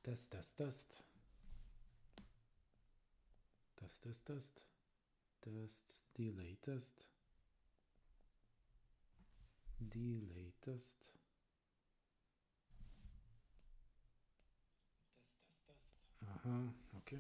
Test, test, test. Test, test, test. Test, delay test. Delay test. Test, test, test. Okay.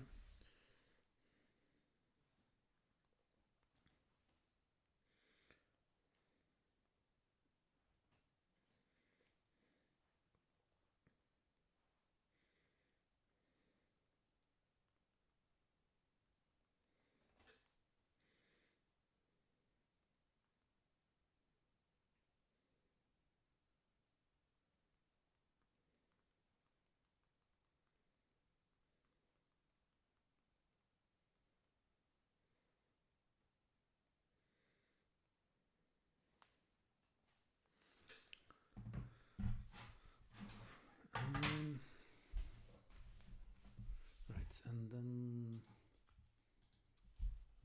Right, and then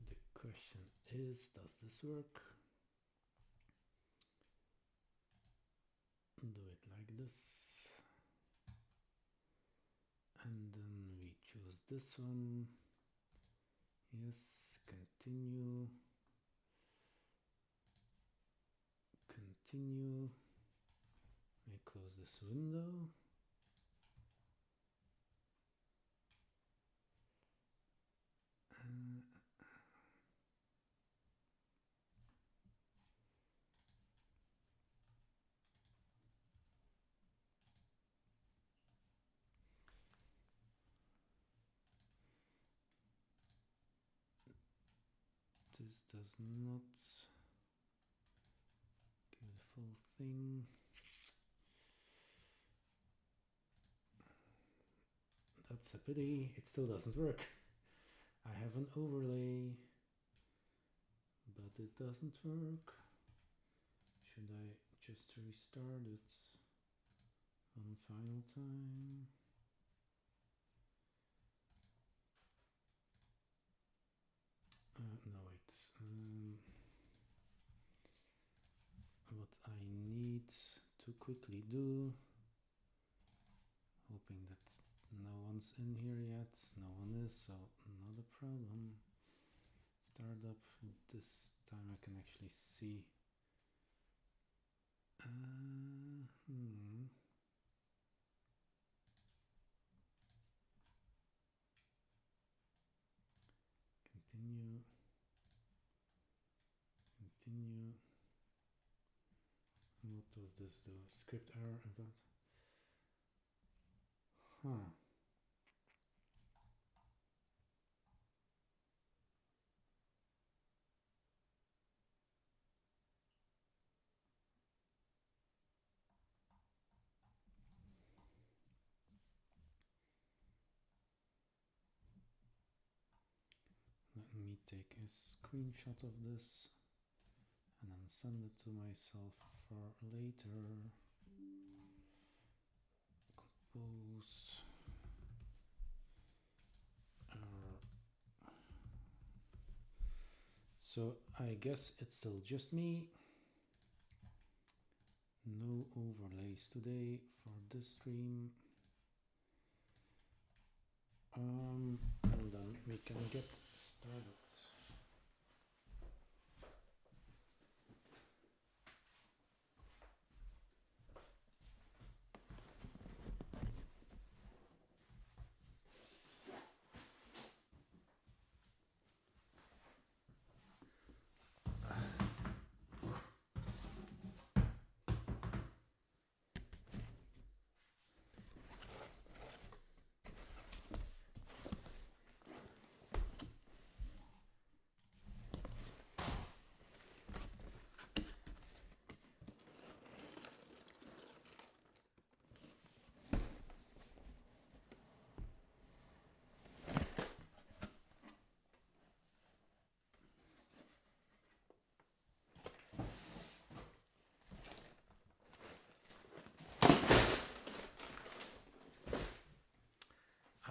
the question is, does this work? Do it like this. And then we choose this one. Yes, continue. Continue. I close this window. This does not give the full thing. That's a pity. It still doesn't work. I have an overlay, but it doesn't work. Should I just restart it on final time? No, wait. What I need to quickly do, hoping that no one's in here yet. No one is, so not a problem. Start up. This time I can actually see. Continue. Continue. What does this do? Script error event. Huh. Let me take a screenshot of this and then send it to myself for later. Compose. So I guess it's still just me. No overlays today for this stream. And then we can get started.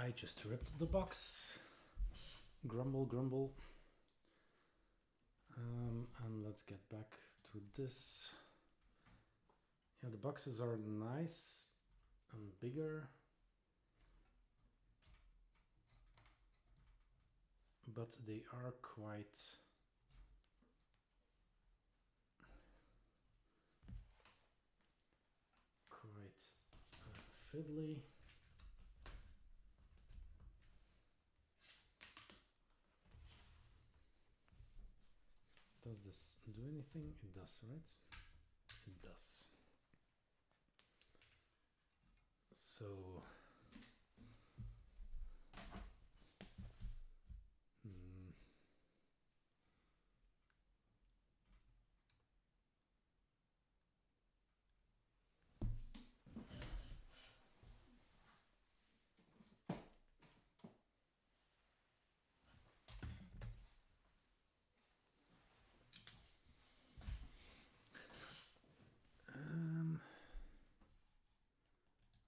I just ripped the box. Grumble, grumble. And let's get back to this. Yeah, the boxes are nice and bigger. but they are quite fiddly. Does this do anything? It does, right? It does. So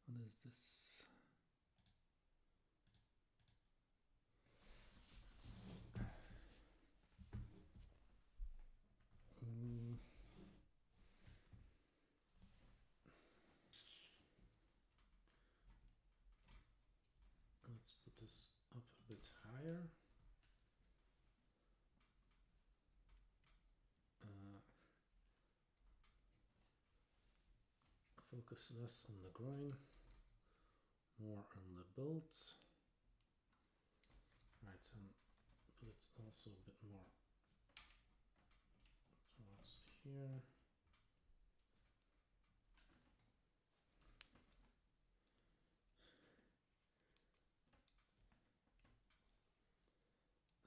what is this? Let's put this up a bit higher. Focus less on the groin, more on the build. Right, and put it also a bit more towards here.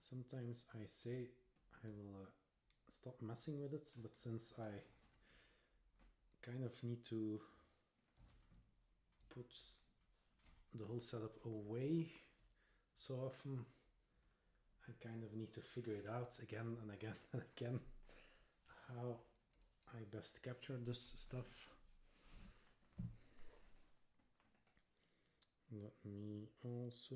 Sometimes I say I will stop messing with it, but since I kind of need to put the whole setup away so often, I kind of need to figure it out again and again and again how I best capture this stuff. Let me also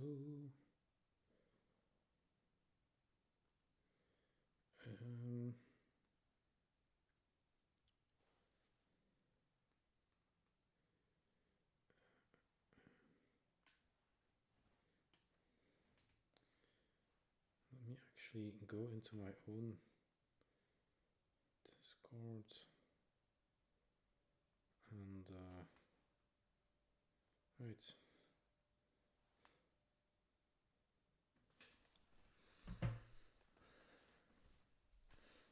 let me actually go into my own Discord and right.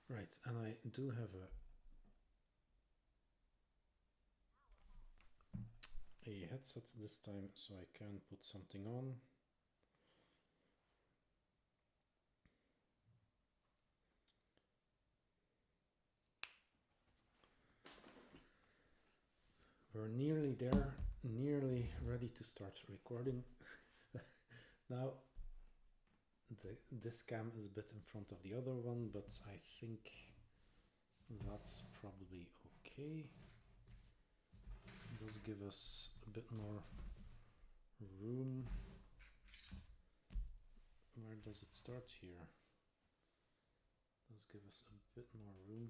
Right, and I do have a headset this time, so I can put something on. We're nearly there, nearly ready to start recording. Now, this cam is a bit in front of the other one, but I think that's probably okay. It does give us a bit more room. Where does it start here? It does give us a bit more room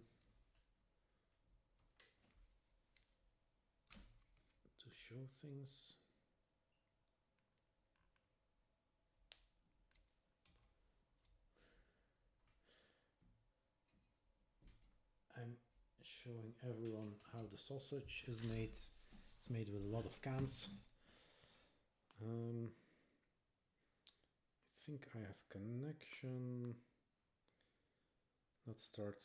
to show things. I'm showing everyone how the sausage is made. It's made with a lot of cans. I think I have connection. Let's start.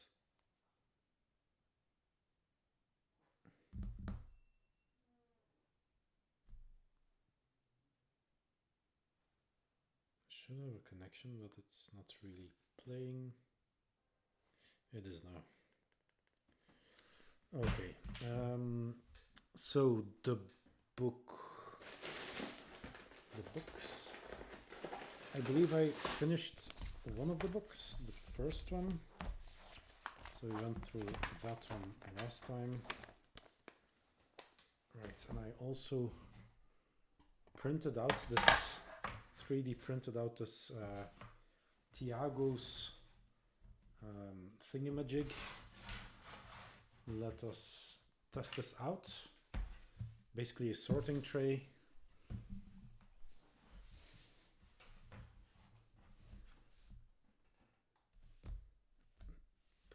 Should have a connection, but it's not really playing. It is now. Okay, so the books. I believe I finished one of the books, the first one. So we went through that one last time. Right, and I also printed out this 3D printed out this Tiago's thingamajig. Let us test this out. Basically a sorting tray.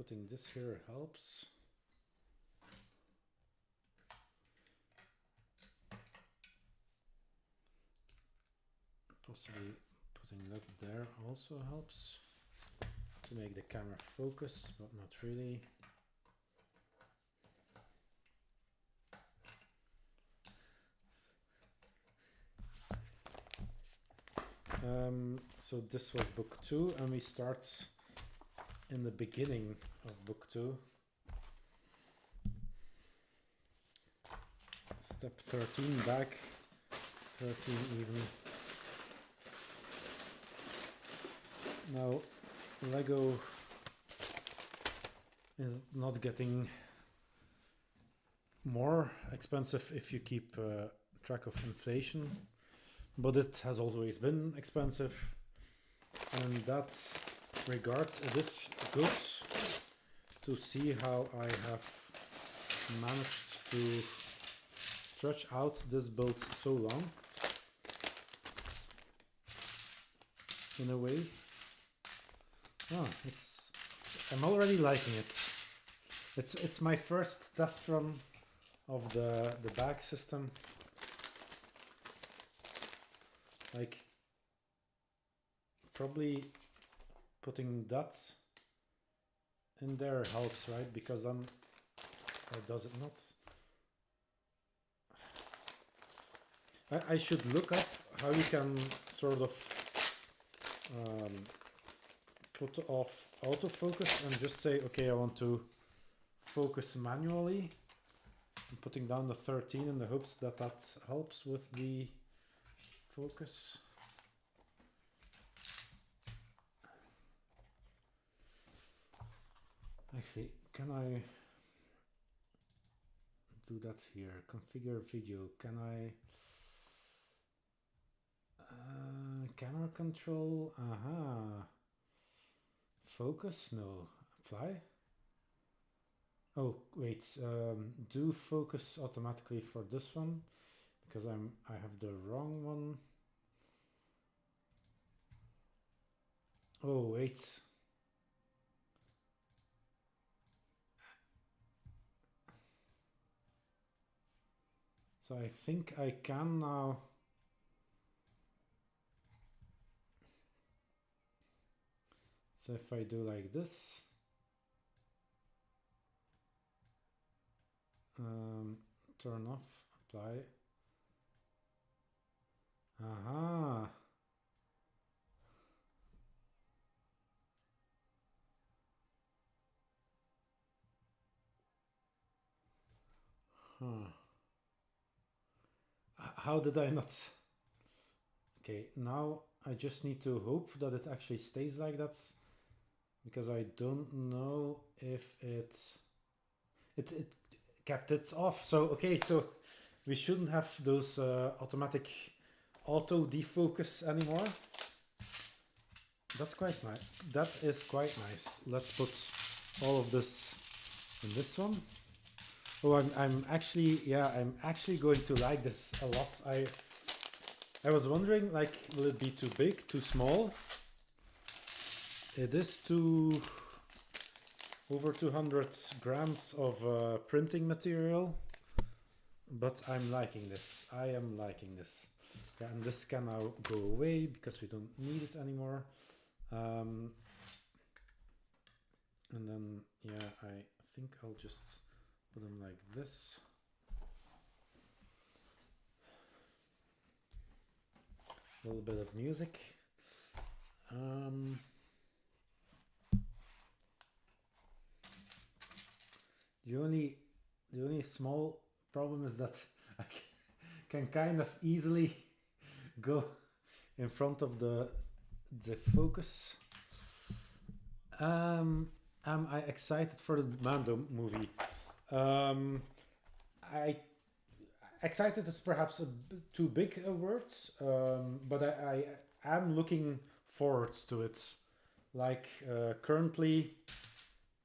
putting this here helps. Possibly putting that there also helps to make the camera focus, but not really. So this was book 2, and we start in the beginning of book 2. Step 13 back, 13 even. Now, Lego is not getting more expensive if you keep track of inflation, but it has always been expensive. And in that regard, it is good to see how I have managed to stretch out this build so long in a way. I'm already liking it. It's my first test run of the bag system. Like, probably putting that in there helps, right? Because then, or does it not? I should look up how you can sort of put off autofocus and just say, okay, I want to focus manually. I'm putting down the 13 in the hopes that that helps with the focus. Actually, can I do that here? Configure video. Can I camera control? Focus? No. Apply? Oh, wait. Do focus automatically for this one because I have the wrong one. Oh, wait. So I think I can now. So if I do like this, turn off, apply. Aha. Huh. How did I not? Okay, now I just need to hope that it actually stays like that, because I don't know if it kept it off. So okay, so we shouldn't have those automatic auto defocus anymore. That's quite nice. That is quite nice. Let's put all of this in this one. Oh, I'm actually going to like this a lot. I was wondering, like, will it be too big, too small? It is over 200 grams of printing material, but I'm liking this. I am liking this. Yeah, and this can now go away because we don't need it anymore. And then, yeah, I think I'll just put them like this. A little bit of music. The only small problem is that I can kind of easily go in front of the focus. Am I excited for the Mando movie? Excited is perhaps a bit too big a word, but I am looking forward to it. Like, currently,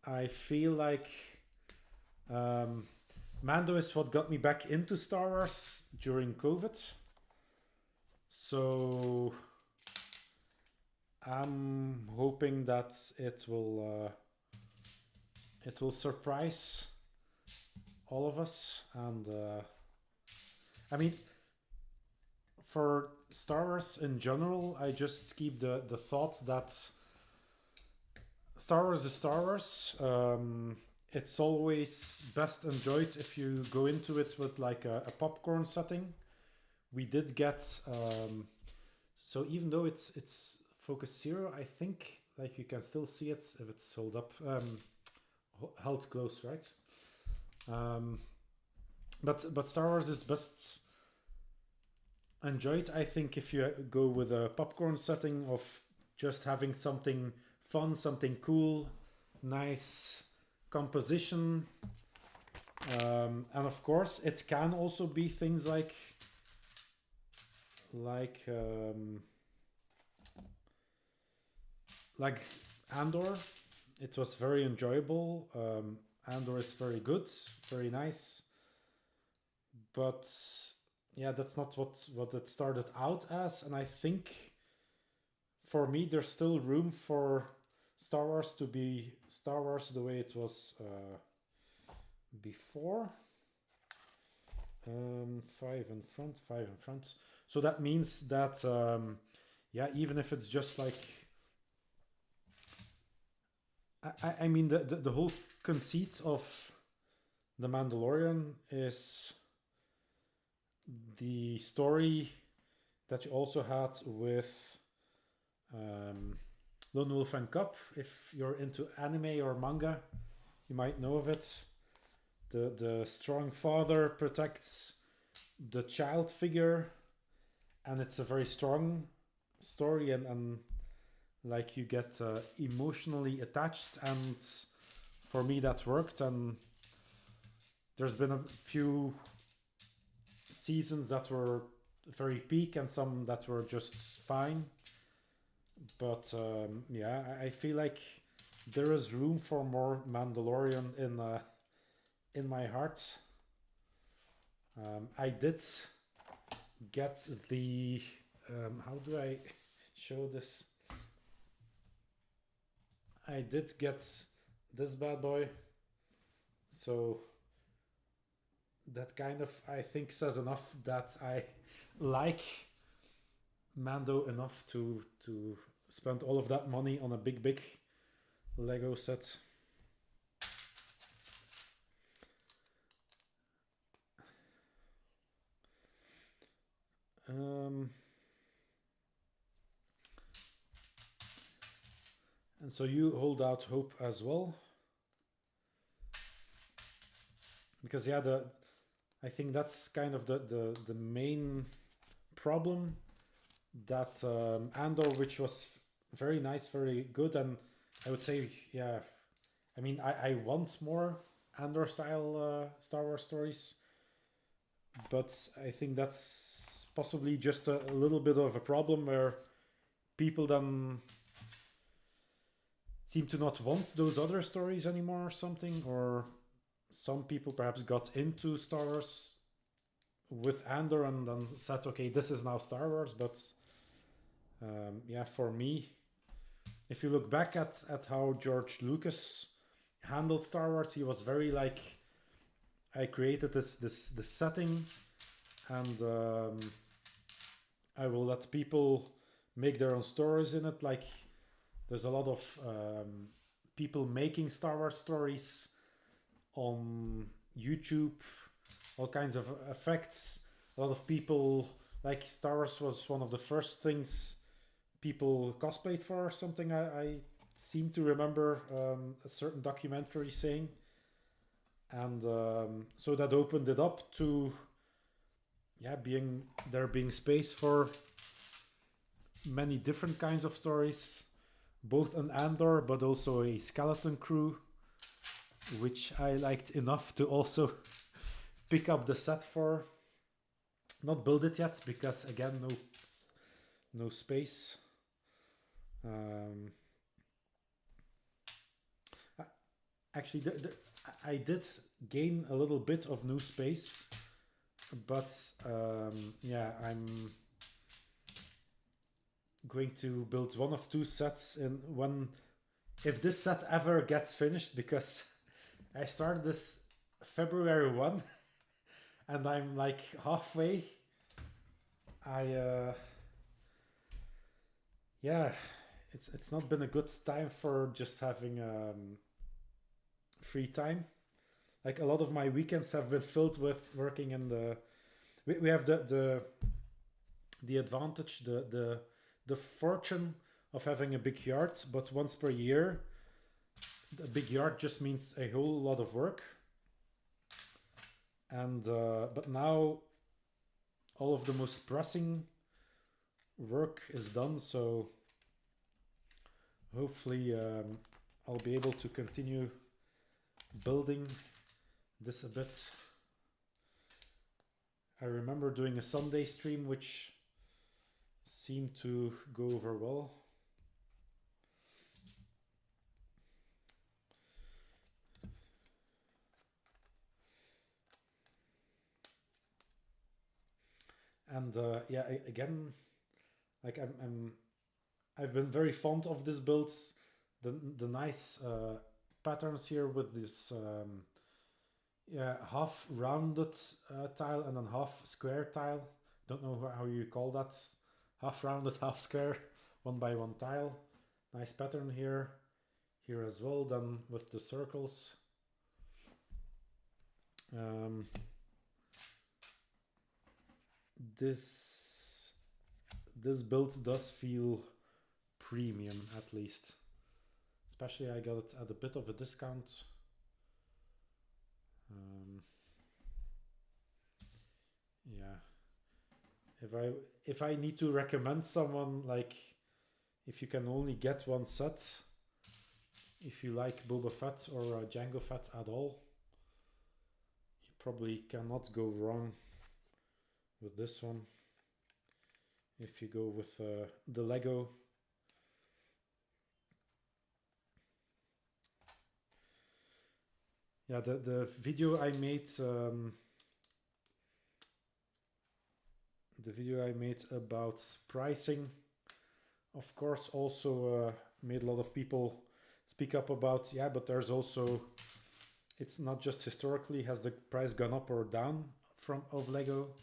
I feel like Mando is what got me back into Star Wars during COVID. So I'm hoping that it will it will surprise all of us. And I mean, for Star Wars in general, I just keep the thought that Star Wars is Star Wars. It's always best enjoyed if you go into it with like a popcorn setting. We did get so even though it's focus 0, I think like you can still see it if it's held up, held close, right? But Star Wars is best enjoyed, I think, if you go with a popcorn setting of just having something fun, something cool, nice composition. And of course, it can also be things like Andor. It was very enjoyable. Andor is very good, very nice. But yeah, that's not what it started out as. And I think for me, there's still room for Star Wars to be Star Wars the way it was before. 5 in front, 5 in front. So that means that, yeah, even if it's just like, I mean, the whole conceit of The Mandalorian is the story that you also had with Lone Wolf and Cub. If you're into anime or manga, you might know of it. The strong father protects the child figure, and it's a very strong story, and like you get emotionally attached, and for me that worked. And there's been a few seasons that were very peak and some that were just fine, but yeah, I feel like there is room for more Mandalorian in my heart. I did get the how do I show this? I did get this bad boy, so that kind of, I think, says enough that I like Mando enough to spend all of that money on a big Lego set. And so you hold out hope as well, because yeah, I think that's kind of the main problem, that Andor, which was very nice, very good, and I would say, yeah, I mean, I want more Andor style Star Wars stories, but I think that's possibly just a little bit of a problem where people then seem to not want those other stories anymore or something, or some people perhaps got into Star Wars with Andor and then said, okay, this is now Star Wars. But yeah, for me, if you look back at how George Lucas handled Star Wars, he was very like, I created this setting, and I will let people make their own stories in it. Like, there's a lot of people making Star Wars stories on YouTube, all kinds of effects. A lot of people, like, Star Wars was one of the first things people cosplayed for or something. I seem to remember a certain documentary saying. And so that opened it up to, yeah, being space for many different kinds of stories, both an Andor but also a skeleton crew, which I liked enough to also pick up the set for. Not build it yet because, again, no space. Actually, I did gain a little bit of new space, but yeah, I'm going to build one of two sets in one, if this set ever gets finished, because I started this February 1 and I'm like halfway. Yeah, it's not been a good time for just having free time. Like a lot of my weekends have been filled with working in the. We have the advantage, the fortune of having a big yard, but once per year, a big yard just means a whole lot of work. And but now all of the most pressing work is done, so hopefully I'll be able to continue building this a bit. I remember doing a Sunday stream which seemed to go over well. And yeah, again, like I've been very fond of this build. The nice patterns here with this yeah, half rounded tile and then half square tile. Don't know how you call that. Half rounded, half square, 1x1 tile. Nice pattern here. Here as well, done with the circles. This build does feel premium, at least. Especially I got it at a bit of a discount. Yeah. If I need to recommend someone, like if you can only get one set, if you like Boba Fett or Jango Fett at all, you probably cannot go wrong with this one. If you go with the Lego. Yeah, the video I made about pricing, of course, also made a lot of people speak up about, yeah, but there's also, it's not just historically has the price gone up or down of Lego,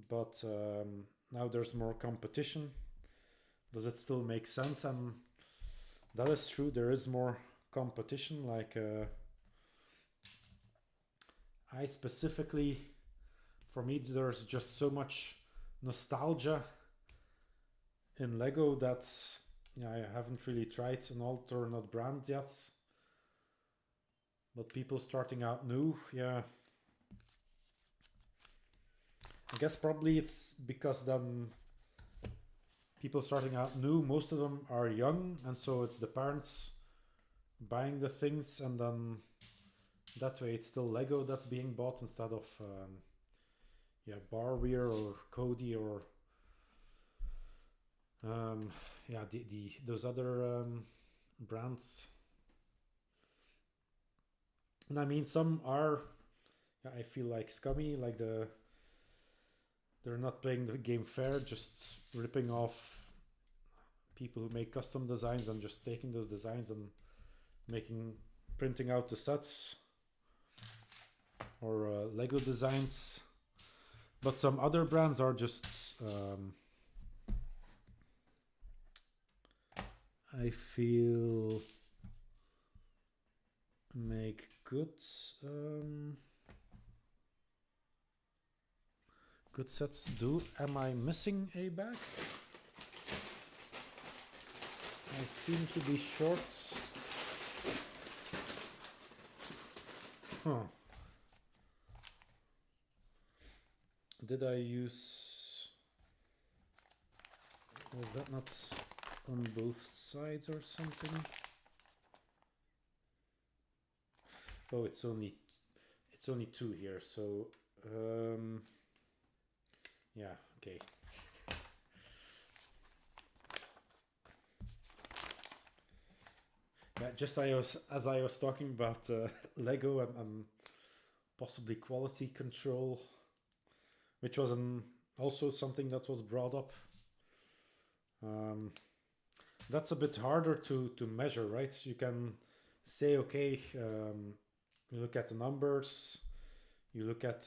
but now there's more competition. Does it still make sense? And that is true, there is more competition. Like I specifically, for me, there's just so much nostalgia in Lego that yeah, I haven't really tried an alternate brand yet. But people starting out new, yeah. I guess probably it's because then people starting out new, most of them are young, and so it's the parents buying the things, and then that way it's still Lego that's being bought instead of yeah, Barweir or Cody or yeah, those other brands. And I mean, some are, yeah, I feel like scummy, like they're not playing the game fair, just ripping off people who make custom designs and just taking those designs and printing out the sets or Lego designs. But some other brands are just I feel make good sets. Am I missing a bag? I seem to be short. Huh. Did I use... Was that not on both sides or something? Oh, it's only two here, so yeah, okay. Yeah, just as I was talking about Lego and possibly quality control, which was also something that was brought up. That's a bit harder to measure, right? You can say, okay, you look at the numbers, you look at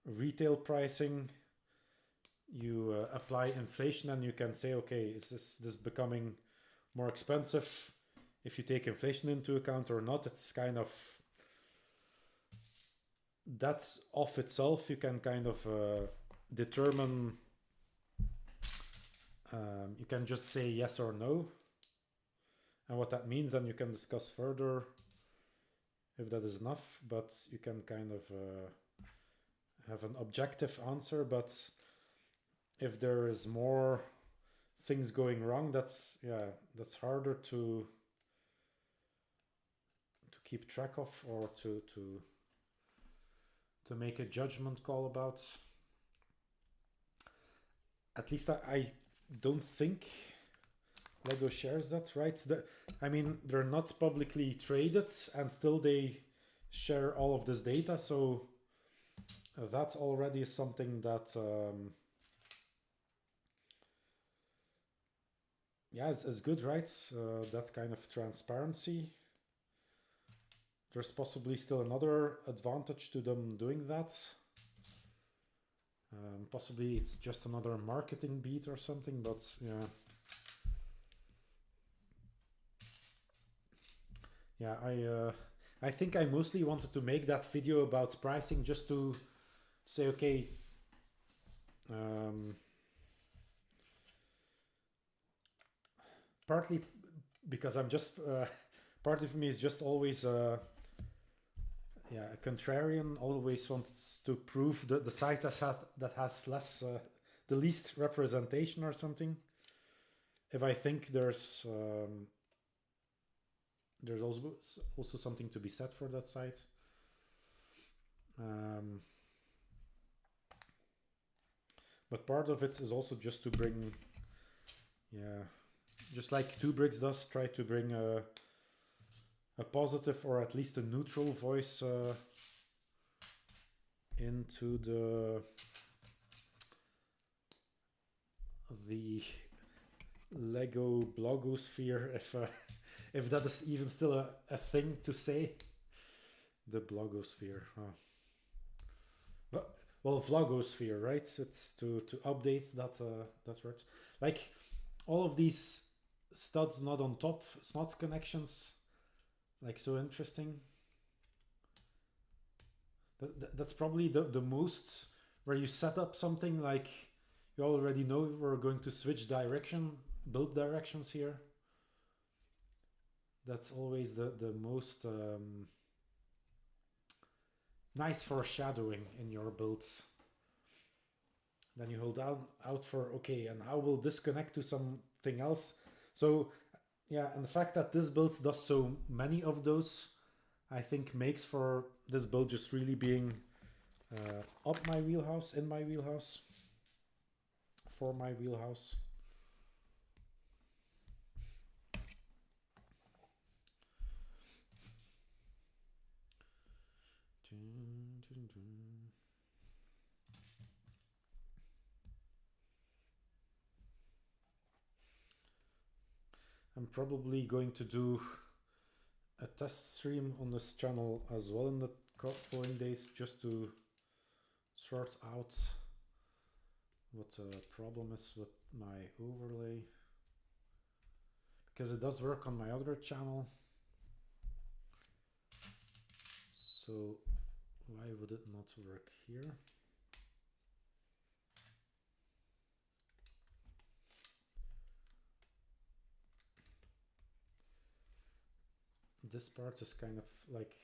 retail pricing, you apply inflation, and you can say, okay, is this becoming more expensive if you take inflation into account or not? It's kind of, that's of itself, you can kind of determine, you can just say yes or no, and what that means, then you can discuss further if that is enough, but you can kind of have an objective answer. But if there is more things going wrong, that's harder to keep track of, or to make a judgment call about. At least I don't think Lego shares that, right? I mean, they're not publicly traded, and still they share all of this data, so that already is something that is good, right? That kind of transparency. There's possibly still another advantage to them doing that. Possibly it's just another marketing beat or something, but I think I mostly wanted to make that video about pricing just to say, okay, partly because I'm just part of me is just always a contrarian, always wants to prove that the site that has less the least representation or something. If I think there's also something to be said for that site. But part of it is also just to bring, just like 2Bricks does, try to bring a positive or at least a neutral voice into the Lego blogosphere, if that is even still a thing to say. The blogosphere. But, well, vlogosphere, right? It's to update that word. Like all of these studs not on top, snot connections, like so interesting. That's probably the most where you set up something like you already know we're going to switch build directions here. That's always the most nice foreshadowing in your builds. Then you hold out for, okay, and how will this connect to something else? So and the fact that this build does so many of those, I think makes for this build just really being up my wheelhouse, in my wheelhouse, for my wheelhouse. I'm probably going to do a test stream on this channel as well in the following days, just to sort out what the problem is with my overlay, because it does work on my other channel. So why would it not work here? This part is kind of like,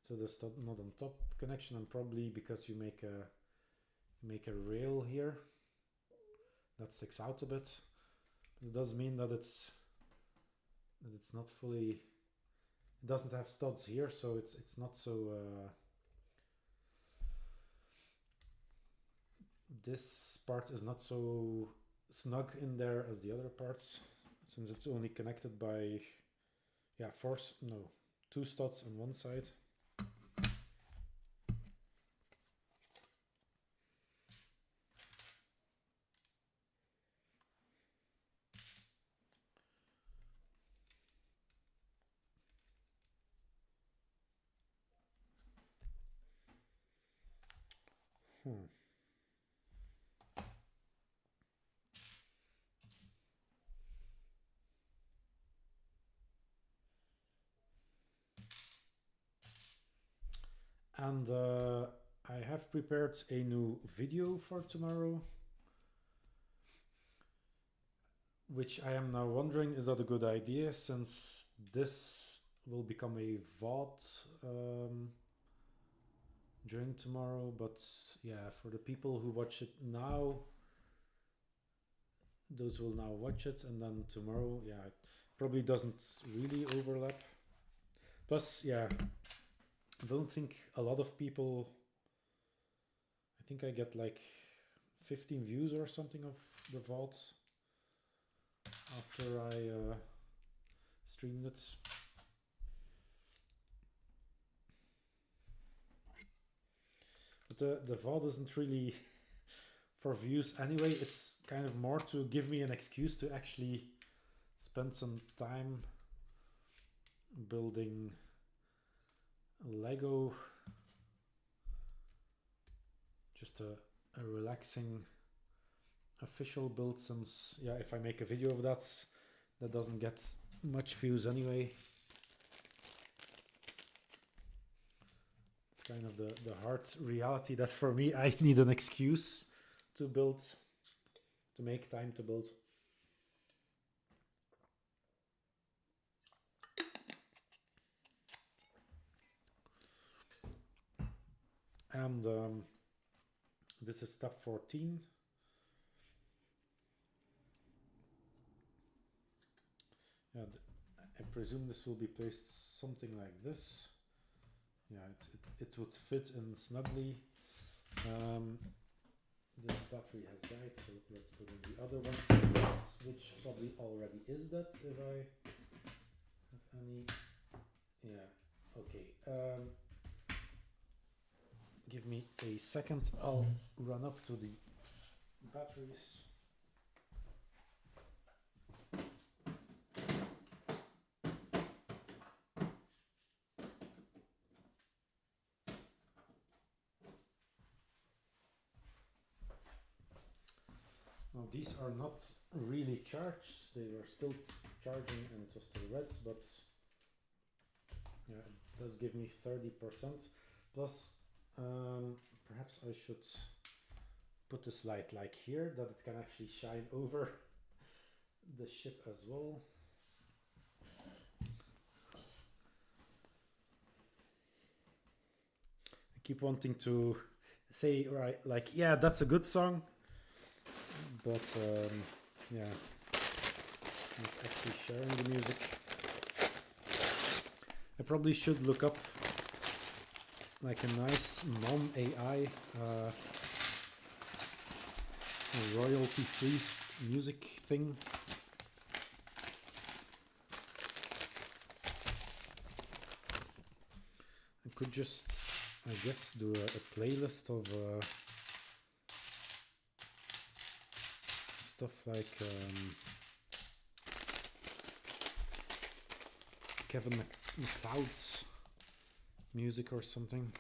so the stud not on top connection, and probably because you make a rail here that sticks out a bit. It does mean that it's not fully, it doesn't have studs here, so it's not so this part is not so snug in there as the other parts, since it's only connected by 2 studs on one side. And I have prepared a new video for tomorrow, which I am now wondering, is that a good idea, since this will become a VOD during tomorrow. But yeah, for the people who watch it now, those will now watch it, and then tomorrow, yeah, it probably doesn't really overlap. Plus, yeah, I don't think a lot of people, I think I get like 15 views or something of the VOD after I streamed it. But the VOD isn't really for views anyway. It's kind of more to give me an excuse to actually spend some time building Lego. Just a relaxing official build, since yeah, if I make a video of that, that doesn't get much views anyway. It's kind of the hard reality that for me I need an excuse to build, to make time to build. And this is step 14. Yeah, I presume this will be placed something like this. Yeah, it would fit in snugly. This battery has died, so let's put in the other one, which probably already is that, if I have any. Yeah, okay. Give me a second, I'll run up to the batteries. Now these are not really charged, they were still charging and it was still red, but yeah, it does give me 30%. Plus, perhaps I should put this light like here, that it can actually shine over the ship as well. I keep wanting to say, right, like, yeah, that's a good song, but yeah, not actually sharing the music. I probably should look up like a nice non-AI royalty-free music thing. I could just, I guess, do a playlist of stuff like Kevin MacLeod's music or something.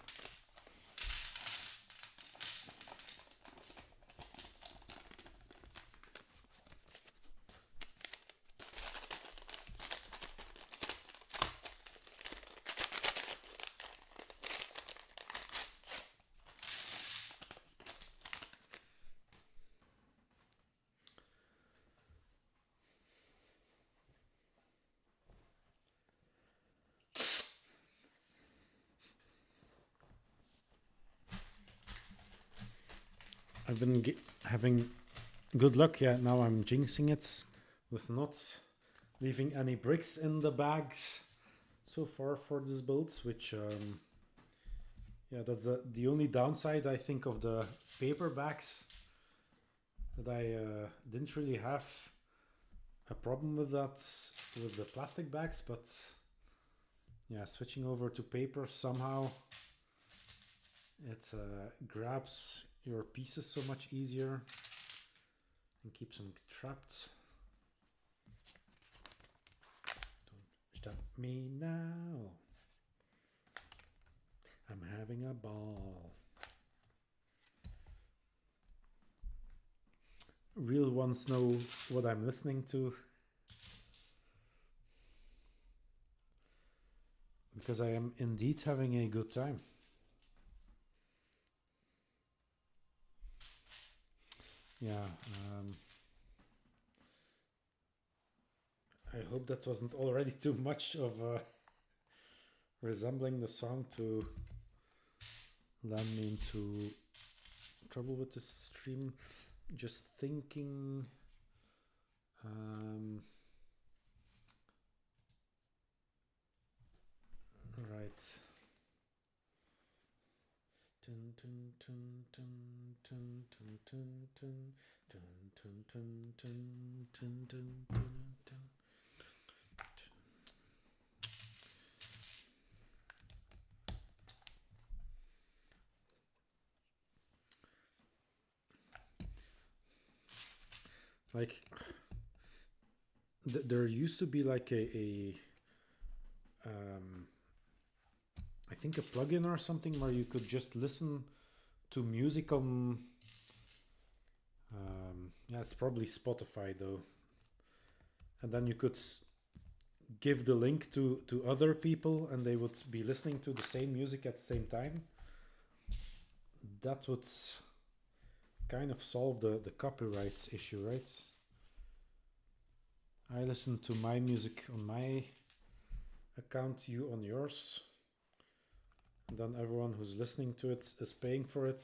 I've been having good luck. Yeah, now I'm jinxing it with not leaving any bricks in the bags so far for this build, which yeah, that's the only downside I think of the paper bags, that I didn't really have a problem with that with the plastic bags, but yeah, switching over to paper somehow it grabs your pieces so much easier and keeps them trapped. Don't stop me now, I'm having a ball. Real ones know what I'm listening to, because I am indeed having a good time. yeah, I hope that wasn't already too much of resembling the song to land me into trouble with the stream. Just thinking. Right. Tun, tun, tun, tun, tun, tun, tun, tun, tun, tun, tun, tun, tun, tun, tun, tun. Like, there used to be like a I think a plugin or something where you could just listen to music on. Yeah, it's probably Spotify though, and then you could give the link to other people, and they would be listening to the same music at the same time. That would kind of solve the copyright issue, right? I listen to my music on my account, you on yours, and then everyone who's listening to it is paying for it.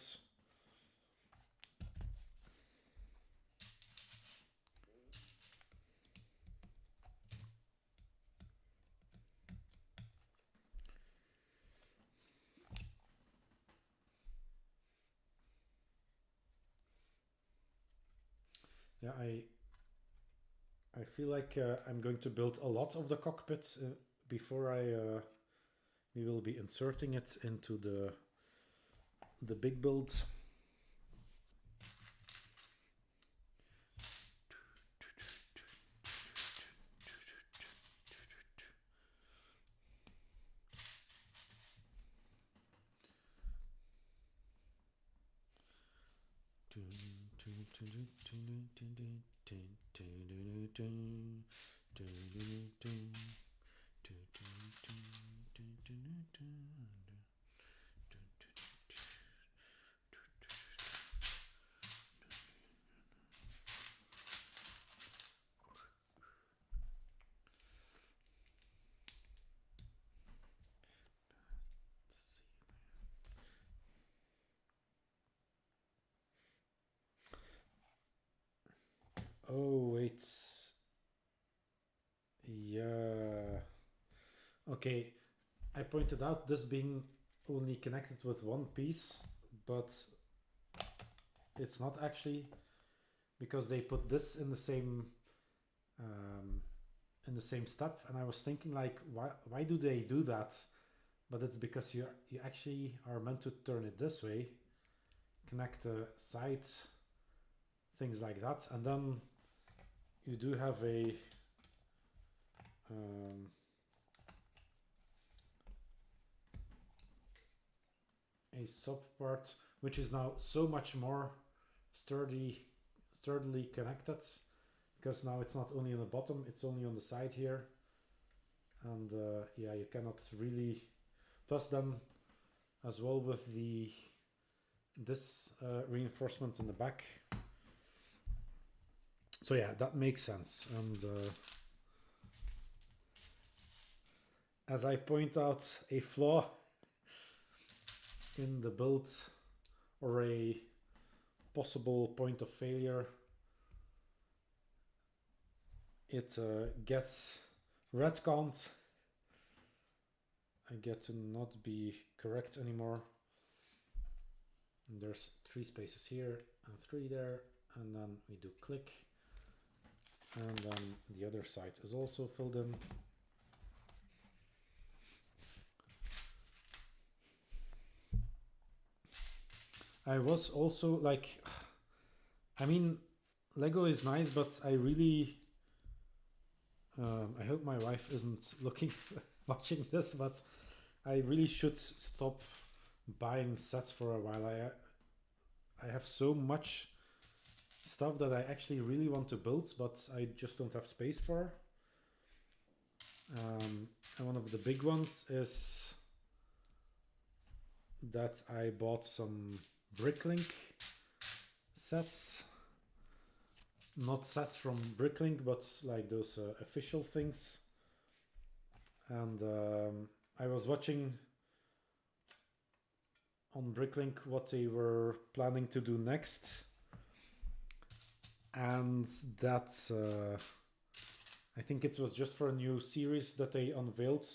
Yeah, I feel like I'm going to build a lot of the cockpit before we will be inserting it into the big build. Oh, wait. Yeah. Okay. I pointed out this being only connected with one piece, but it's not actually, because they put this in the same step, and I was thinking like, why do they do that? But it's because you actually are meant to turn it this way, connect the side, things like that, and then you do have a sub part which is now so much more sturdily connected, because now it's not only on the bottom, it's only on the side here, and yeah, you cannot really. Plus then as well with this reinforcement in the back. So yeah, that makes sense. And as I point out, a flaw in the build, or a possible point of failure, it gets retconned. I get to not be correct anymore. And there's 3 spaces here and 3 there, and then we do click, and then the other side is also filled in. I was also like, I mean, Lego is nice, but I really, I hope my wife isn't watching this, but I really should stop buying sets for a while. I have so much stuff that I actually really want to build, but I just don't have space for. And one of the big ones is that I bought some Bricklink sets, not sets from Bricklink, but like those official things. And I was watching on Bricklink what they were planning to do next, and that I think it was just for a new series that they unveiled,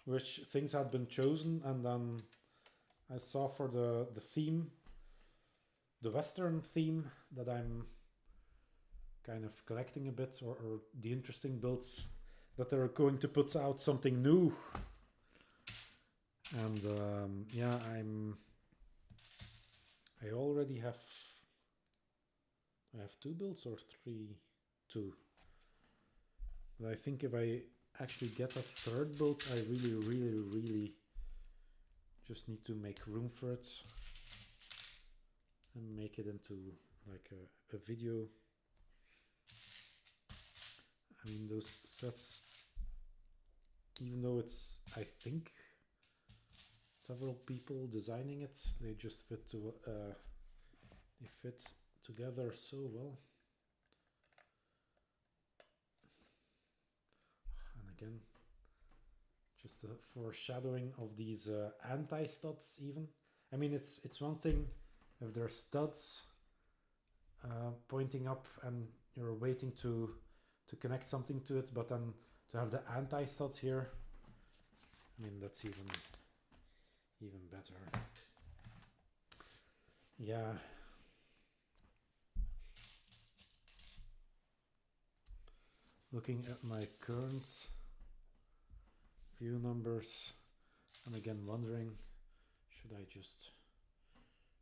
which things had been chosen, and then I saw for the theme, the Western theme that I'm kind of collecting a bit, or the interesting builds, that they're going to put out something new. And yeah, I already have, I have 2 builds or 3? 2. But I think if I actually get a 3rd build, I really just need to make room for it and make it into like a video. I mean, those sets, even though it's, I think, several people designing it, they just fit to they fit together so well. And again, just the foreshadowing of these anti-studs even. I mean, it's one thing if there's studs pointing up and you're waiting to connect something to it, but then to have the anti-studs here, I mean, that's even better. Yeah. Looking at my current view numbers, and again wondering, should I just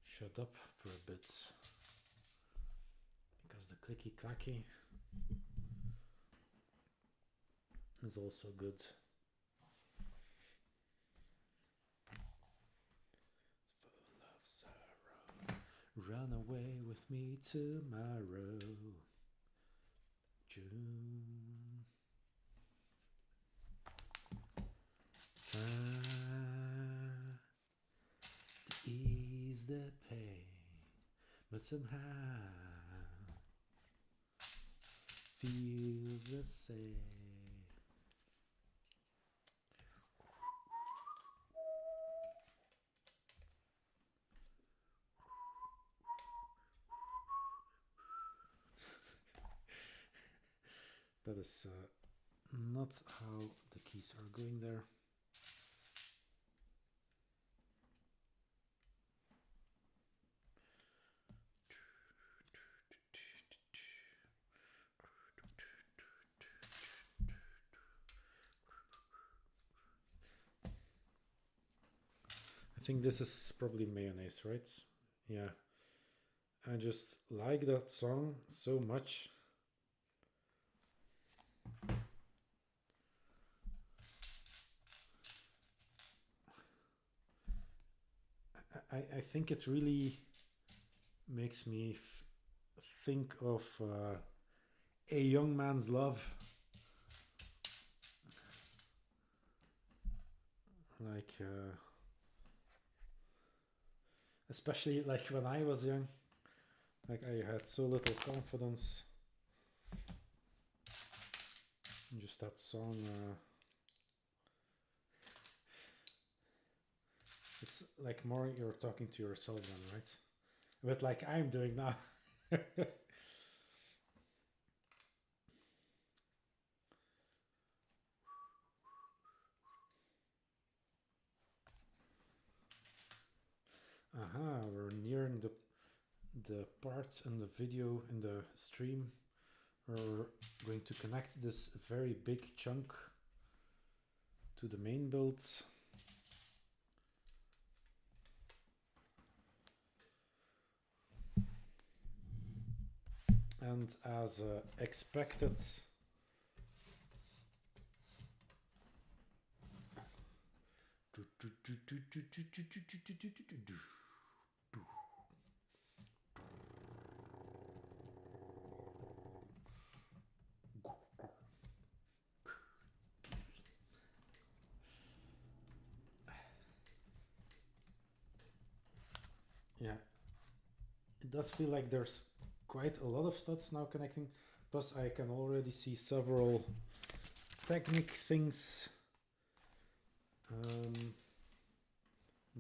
shut up for a bit? Because the clicky clacky is also good. It's full of sorrow. Run away with me tomorrow. June. To ease the pain, but somehow feels the same. That is not how the keys are going there. I think this is probably Mayonnaise, right? Yeah. I just like that song so much. I think it really makes me think of A Young Man's Love. Like, especially like when I was young, like I had so little confidence. And just that song, it's like more you're talking to yourself then, right? But like I'm doing now. Aha, we're nearing the parts in the video, in the stream, where we're going to connect this very big chunk to the main builds. And as expected, yeah, it does feel like there's quite a lot of studs now connecting. Plus I can already see several Technic things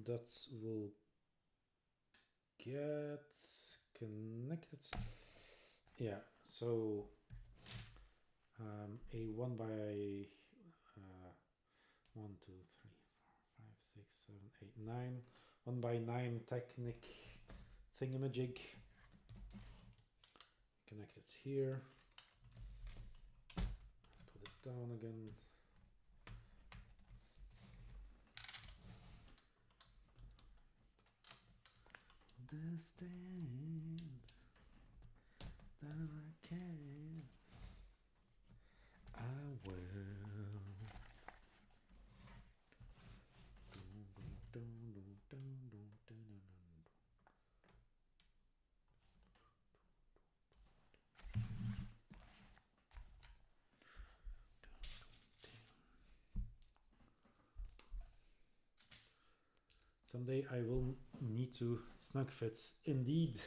that will get connected. Yeah, so a 1 by 1, 2, 3, 4, 5, 6, 7, 8, 9. 1 by 9 Technic thingamajig connected here. Put it down again. The stand that I can, I will. Someday I will need to snug fit. Indeed.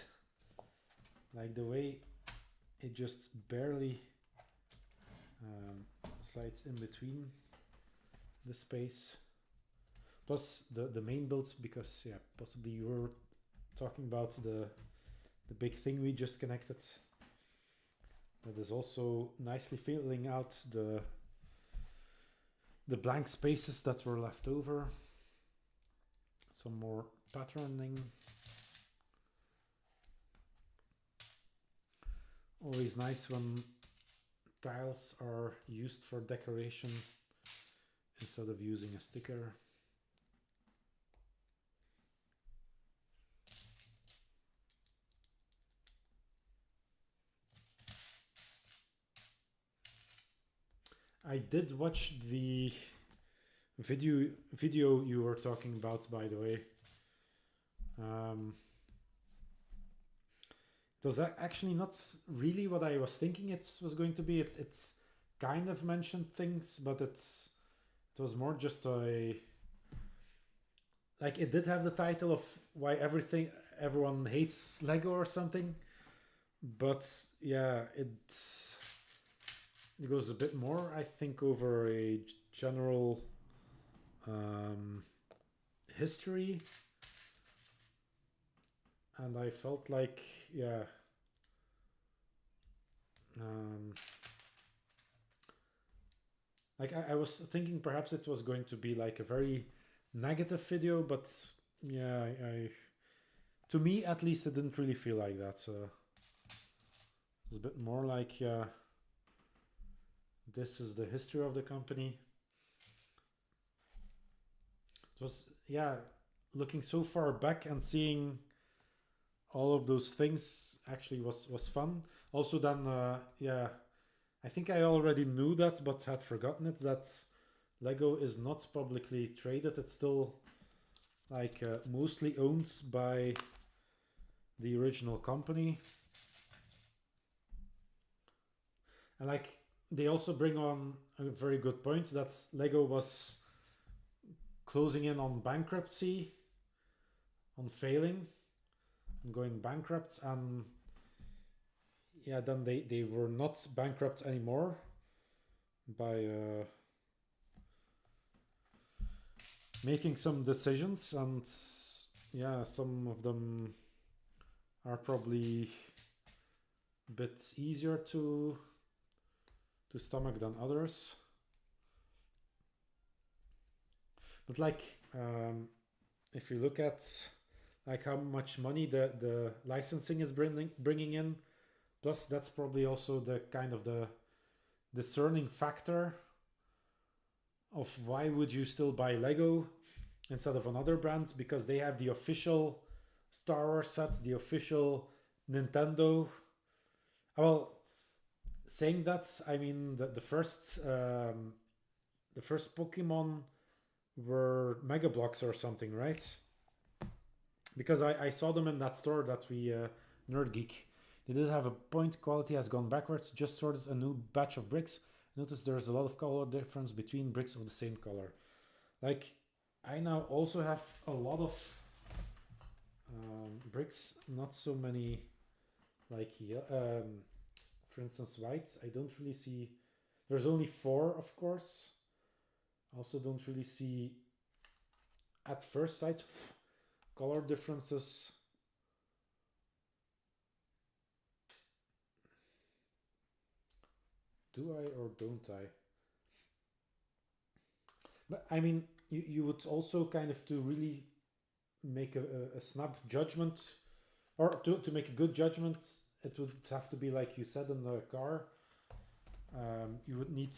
Like the way it just barely slides in between the space. Plus the main build, because yeah, possibly you were talking about the big thing we just connected. That is also nicely filling out the blank spaces that were left over. Some more patterning. Always nice when tiles are used for decoration instead of using a sticker. I did watch the video you were talking about, by the way. It was actually not really what I was thinking it was going to be. It's kind of mentioned things, but it was more just a, like, it did have the title of why everyone hates Lego or something, but yeah, it goes a bit more, I think, over a general history, and I felt like, yeah, like I was thinking perhaps it was going to be like a very negative video, but yeah, to me at least it didn't really feel like that. So it's a bit more like, yeah, this is the history of the company. It was, yeah, looking so far back and seeing all of those things actually was fun. Also then, yeah, I think I already knew that, but had forgotten it, that Lego is not publicly traded. It's still like mostly owned by the original company. And like, they also bring on a very good point that Lego was closing in on bankruptcy, on failing and going bankrupt, and yeah, then they were not bankrupt anymore by making some decisions, and yeah, some of them are probably a bit easier to stomach than others. But like, if you look at like how much money the licensing is bringing in, plus that's probably also the kind of the discerning factor of why would you still buy Lego instead of another brand, because they have the official Star Wars sets, the official Nintendo. Well, saying that, I mean the first Pokemon were Mega Bloks or something, right? Because I saw them in that store that we Nerd Geek. They did have a point. Quality has gone backwards. Just sorted a new batch of bricks. Notice there's a lot of color difference between bricks of the same color. Like, I now also have a lot of bricks, not so many like for instance, white, I don't really see. There's only 4, of course. Also, don't really see at first sight color differences. Do I or don't I? But I mean, you would also kind of to really make a snap judgment, or to make a good judgment, it would have to be like you said in the car. You would need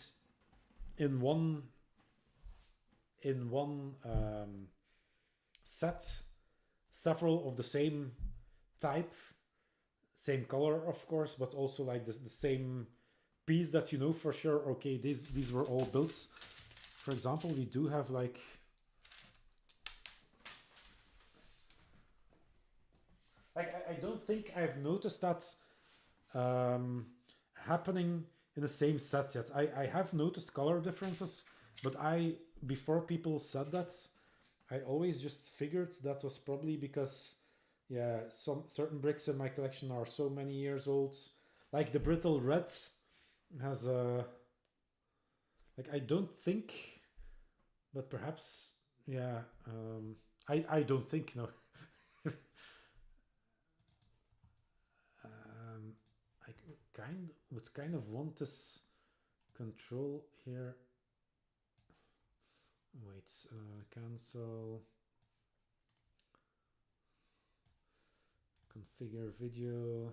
in one set several of the same type, same color, of course, but also like the same piece that you know for sure. Okay, these were all built. For example, we do have like I don't think I've noticed that happening in the same set yet. I have noticed color differences, but before people said that, I always just figured that was probably because, yeah, some certain bricks in my collection are so many years old. Like the brittle red has a, like I don't think, but perhaps, yeah. I don't think, no. I would kind of want this control here. Wait, cancel. Configure video.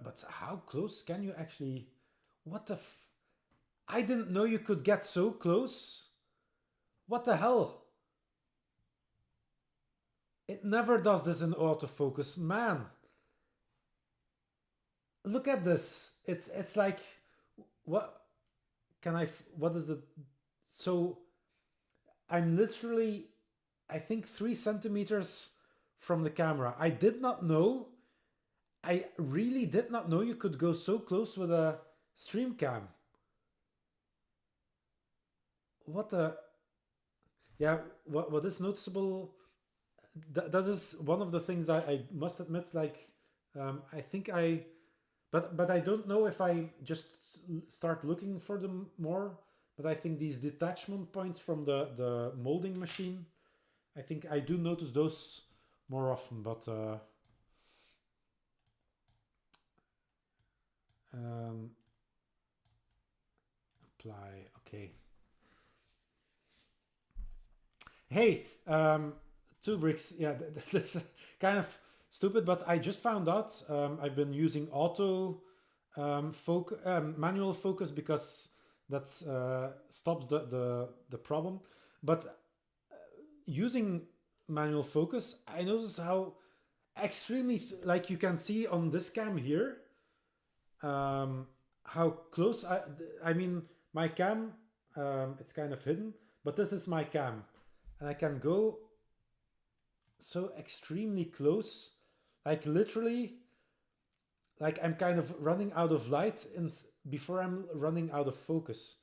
But how close can you actually? What the? I didn't know you could get so close. What the hell? It never does this in autofocus, man. Look at this. It's like, what can I? What is the? So I'm literally, I think 3 centimeters from the camera. I did not know. I really did not know you could go so close with a stream cam. What the? Yeah, what is noticeable? That is one of the things I must admit. Like, I think but I don't know if I just start looking for them more. But I think these detachment points from the molding machine, I think I do notice those more often. But apply. Okay. Hey, 2bricks. Yeah, that's kind of stupid, but I just found out I've been using manual focus because that stops the problem. But using manual focus, I noticed how extremely, like you can see on this cam here, how close I mean, my cam, it's kind of hidden, but this is my cam, and I can go so extremely close, like literally, like I'm kind of running out of light before I'm running out of focus.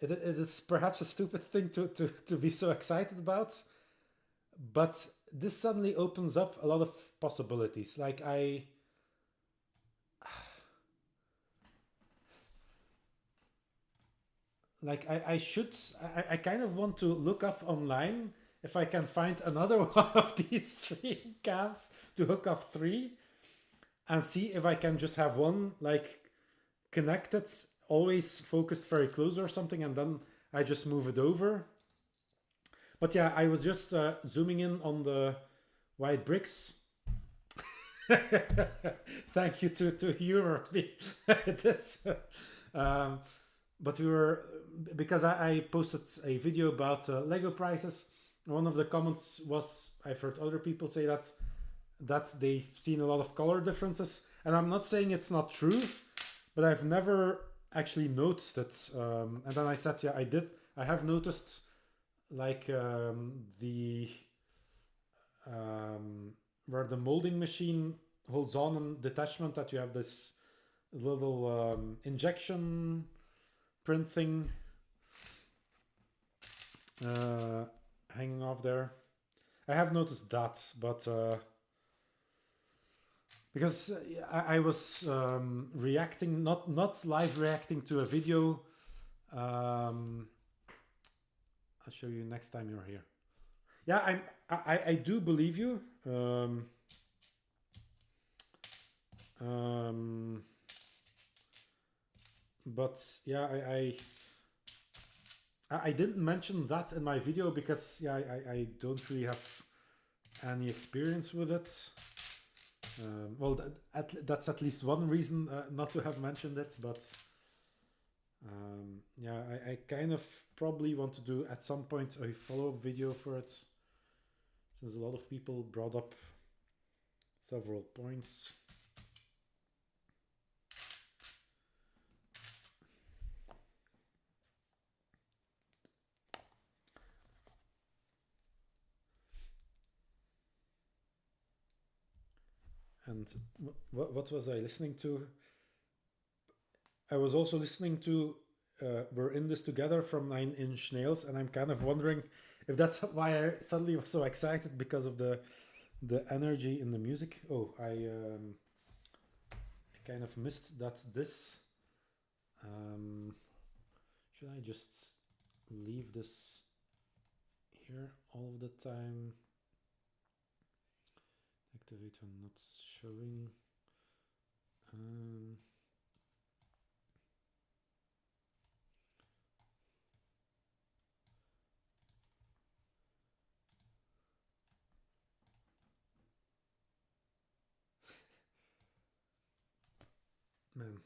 It is perhaps a stupid thing to be so excited about, but this suddenly opens up a lot of possibilities. Like I should, I kind of want to look up online if I can find another one of these stream cams to hook up 3 and see if I can just have one like connected, always focused very close or something, and then I just move it over. But yeah, I was just zooming in on the white bricks. Thank you to humor me. This, but we were, because I posted a video about Lego prices. One of the comments was, I've heard other people say that they've seen a lot of color differences, and I'm not saying it's not true, but I've never actually noticed it. And then I said, yeah, I have noticed, like where the molding machine holds on and detachment that you have this little injection print thing hanging off there. I have noticed that, but because I was reacting, not live reacting to a video. I'll show you next time you're here. Yeah, I do believe you. But yeah, I didn't mention that in my video because yeah, I don't really have any experience with it. Well, that's at least one reason not to have mentioned it, but yeah, I kind of probably want to do at some point a follow-up video for it, since a lot of people brought up several points. And what was I listening to? I was also listening to We're In This Together from 9 Inch Nails, and I'm kind of wondering if that's why I suddenly was so excited, because of the energy in the music. Oh, I kind of missed that this... should I just leave this here all the time? Activate when not showing. Man.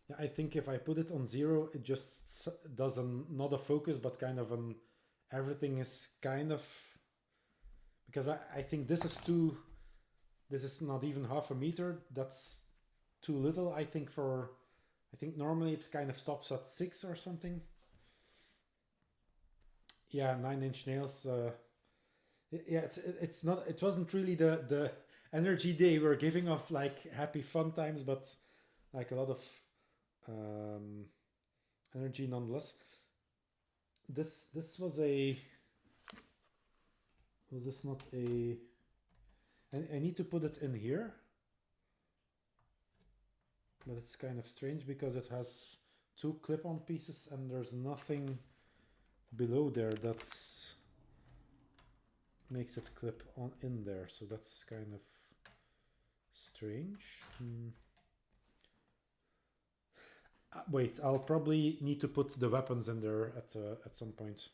Yeah, I think if I put it on 0, it just does not a focus, but kind of an everything is kind of, because I think this is too, this is not even half a meter. That's too little, I think, for, I think normally it kind of stops at 6 or something. Yeah, 9 Inch Nails. Yeah, it's not, it wasn't really the energy they were giving of like happy fun times, but like a lot of energy nonetheless. This was a, was this not a, I need to put it in here, but it's kind of strange because it has 2 clip-on pieces and there's nothing below there that's makes it clip on in there, so that's kind of strange. Wait, I'll probably need to put the weapons in there at some point.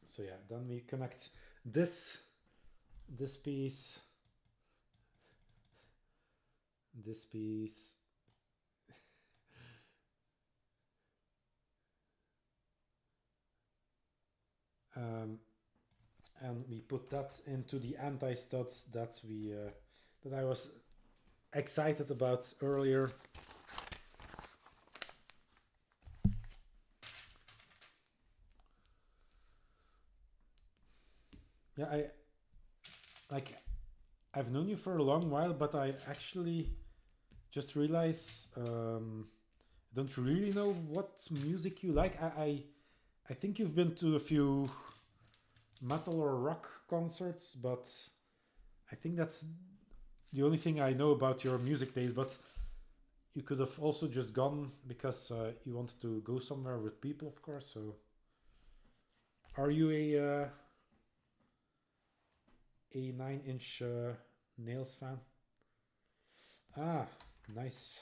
So yeah, then we connect this piece, this piece, and we put that into the anti-studs that we that I was excited about earlier. Yeah, I've known you for a long while, but I actually just realized I don't really know what music you like. I think you've been to a few metal or rock concerts, but I think that's the only thing I know about your music taste. But you could have also just gone because you wanted to go somewhere with people, of course. So, are you a 9 Inch Nails fan? Ah, nice.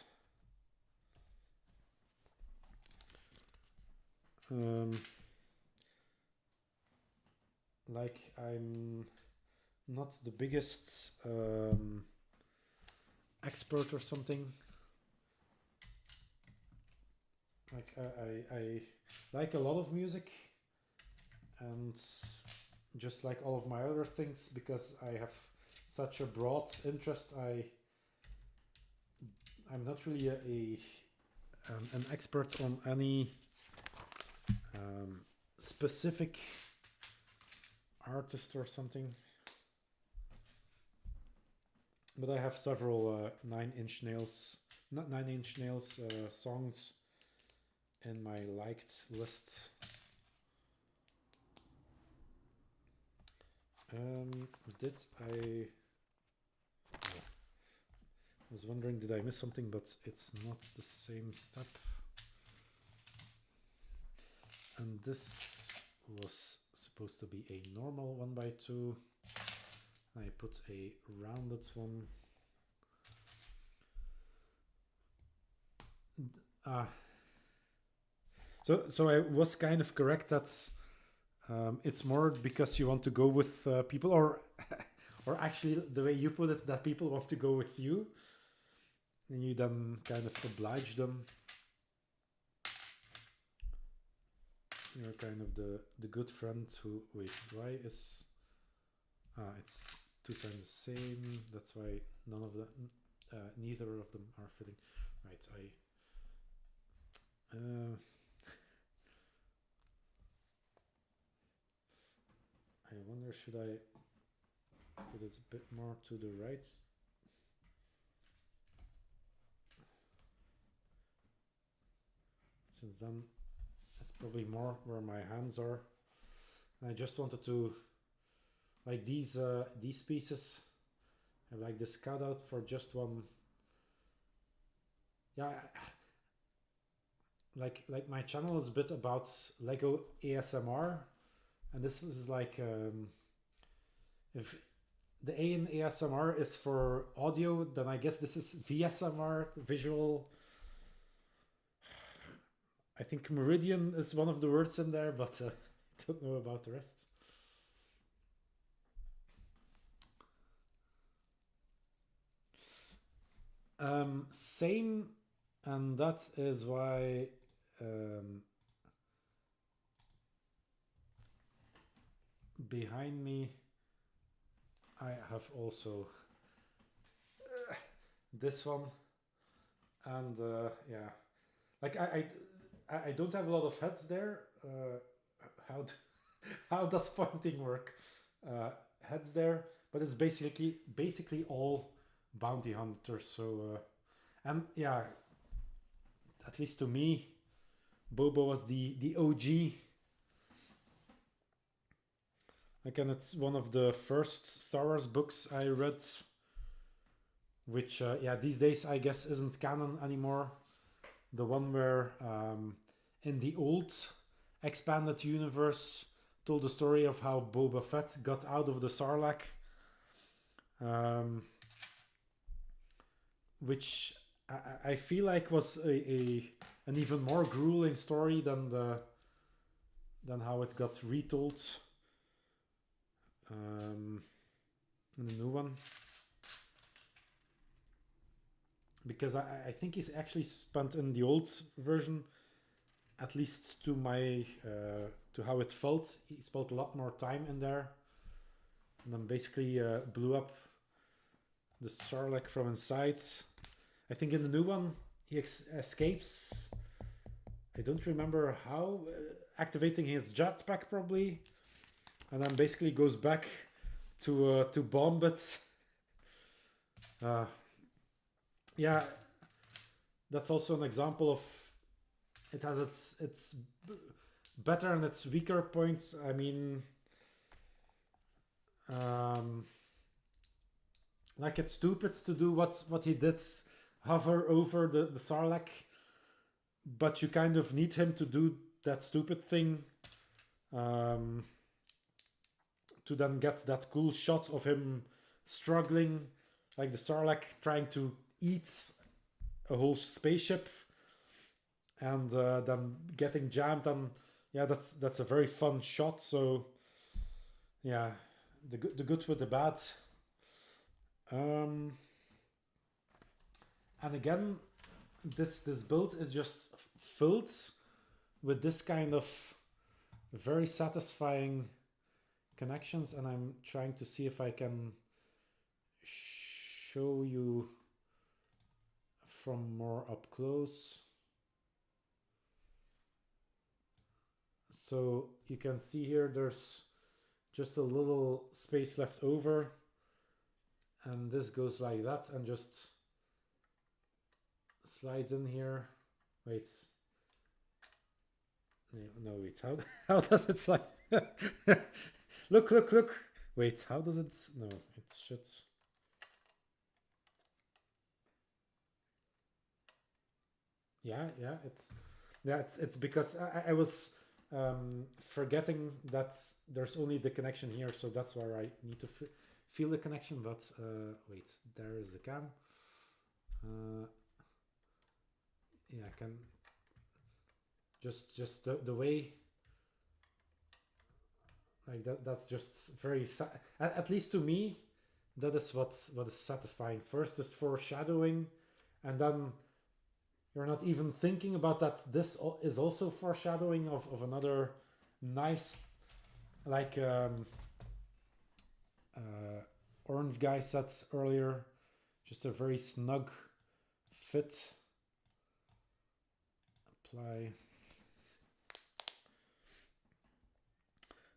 Like, I'm not the biggest expert or something. Like, I like a lot of music, and just like all of my other things, because I have such a broad interest, I'm not really an expert on any specific artist or something. But I have several 9 Inch Nails, not 9 Inch Nails songs in my liked list. Did I was wondering, did I miss something? But it's not the same step. And this was supposed to be a normal 1x2. I put a rounded one. So I was kind of correct that it's more because you want to go with people, or actually the way you put it, that people want to go with you, and you then kind of oblige them. You're kind of the good friend who, wait, why is, it's 2 times the same, that's why none of them, neither of them are fitting. Right, I wonder, should I put it a bit more to the right? Since then it's probably more where my hands are. And I just wanted to, like these pieces, I like this cutout for just one. Yeah, like my channel is a bit about Lego ASMR, and this is like if the A in ASMR is for audio, then I guess this is VSMR, visual. I think meridian is one of the words in there, but I don't know about the rest. Same, and that is why behind me I have also this one, and yeah, like I don't have a lot of heads there. How does pointing work? Heads there, but it's basically all bounty hunters. So and yeah, at least to me, Boba was the OG. Again, it's one of the first Star Wars books I read, which yeah, these days I guess isn't canon anymore. The one where in the old expanded universe told the story of how Boba Fett got out of the Sarlacc, which I feel like was an even more grueling story than how it got retold in the new one. Because I think he's actually spent in the old version, at least to my to how it felt, he spent a lot more time in there, and then basically blew up the Sarlacc from inside. I think in the new one he escapes. I don't remember how, activating his jetpack probably, and then basically goes back to bomb it. Yeah, that's also an example of, it has its better and its weaker points. I mean, like it's stupid to do what he did, hover over the Sarlacc, but you kind of need him to do that stupid thing to then get that cool shot of him struggling, like the Sarlacc trying to eat a whole spaceship and then getting jammed. And yeah, that's a very fun shot. So yeah, the good with the bad. And again, this build is just filled with this kind of very satisfying connections, and I'm trying to see if I can show you from more up close. So you can see here there's just a little space left over, and this goes like that and just slides in here. Wait. No, wait. How does it slide? Look. Wait, how does it? No, it should. Yeah. It's because I was forgetting that there's only the connection here, so that's where I need to feel the connection. But wait, there is the cam. Yeah, I can just the way like that. That's just very at least to me. That is what is satisfying. First is foreshadowing, and then you're not even thinking about that this is also foreshadowing of another nice, like Orange Guy said earlier, just a very snug fit. Apply.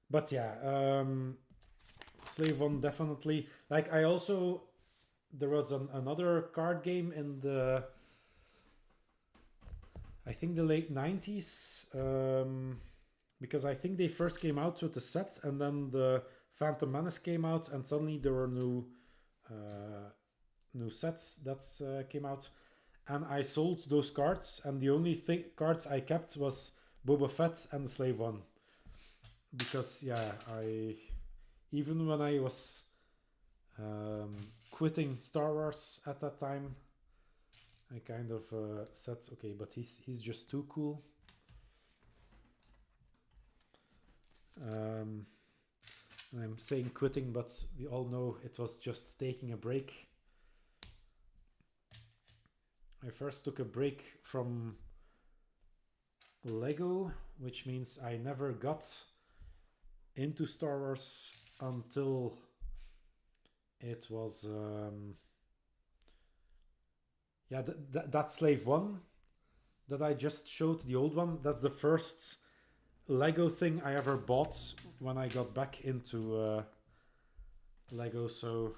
But yeah, Slave One definitely. Like I also, there was another card game in the, I think the late 90s, because I think they first came out with the set, and then the Phantom Menace came out, and suddenly there were new sets that came out, and I sold those cards, and the only cards I kept was Boba Fett and Slave One, because yeah, even when I was quitting Star Wars at that time, I kind of said, okay, but he's just too cool. I'm saying quitting, but we all know it was just taking a break. I first took a break from Lego, which means I never got into Star Wars until it was yeah, that Slave One that I just showed, the old one, that's the first Lego thing I ever bought when I got back into Lego, so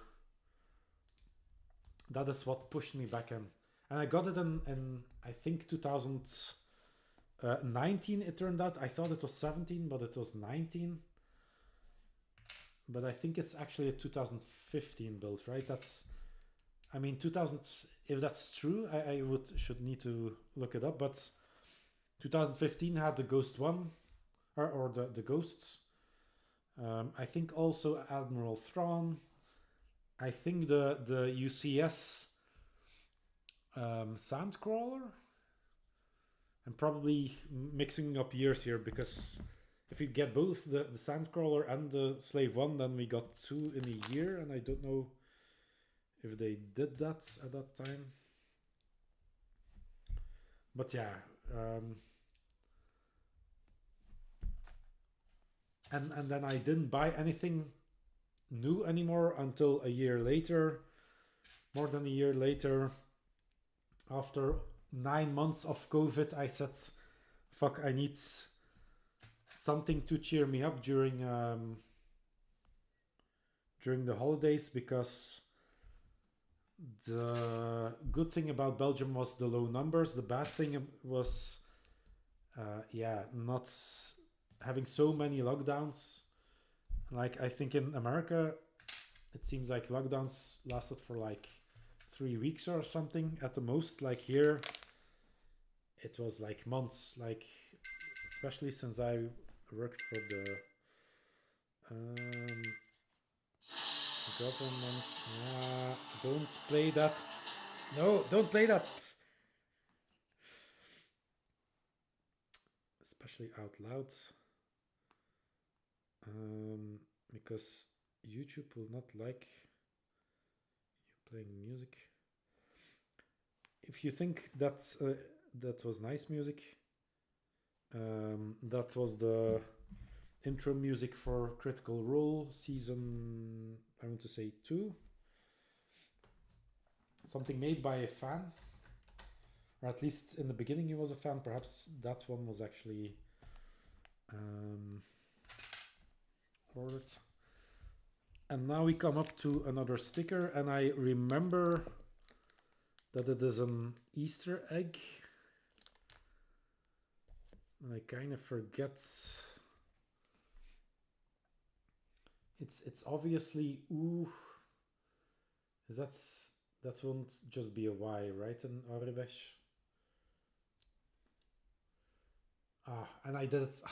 that is what pushed me back in. And I got it in I think 2019 it turned out. I thought it was 17, but it was 19. But I think it's actually a 2015 build, right? That's, I mean, 2000. If that's true, I should need to look it up. But 2015 had the Ghost One, or the Ghosts. I think also Admiral Thrawn. I think the UCS Sandcrawler. I'm probably mixing up years here, because if we get both the Sandcrawler and the Slave One, then we got two in a year, and I don't know if they did that at that time. But yeah, and then I didn't buy anything new anymore until a year later, more than a year later. After 9 months of COVID, I said, fuck, I need something to cheer me up during the holidays, because the good thing about Belgium was the low numbers. The bad thing was not having so many lockdowns. Like, I think in America it seems like lockdowns lasted for like 3 weeks or something at the most. Like here it was like months, like especially since I worked for the government. Don't play that. No, don't play that. Especially out loud. Because YouTube will not like you playing music. If you think that was nice music, that was the intro music for Critical Role season, I want to say 2. Something made by a fan, or at least in the beginning he was a fan. Perhaps that one was actually ordered. And now we come up to another sticker, and I remember that it is an Easter egg. And I kind of forget. It's obviously ooh. That won't just be a Y, right? In Arabish. And I did it.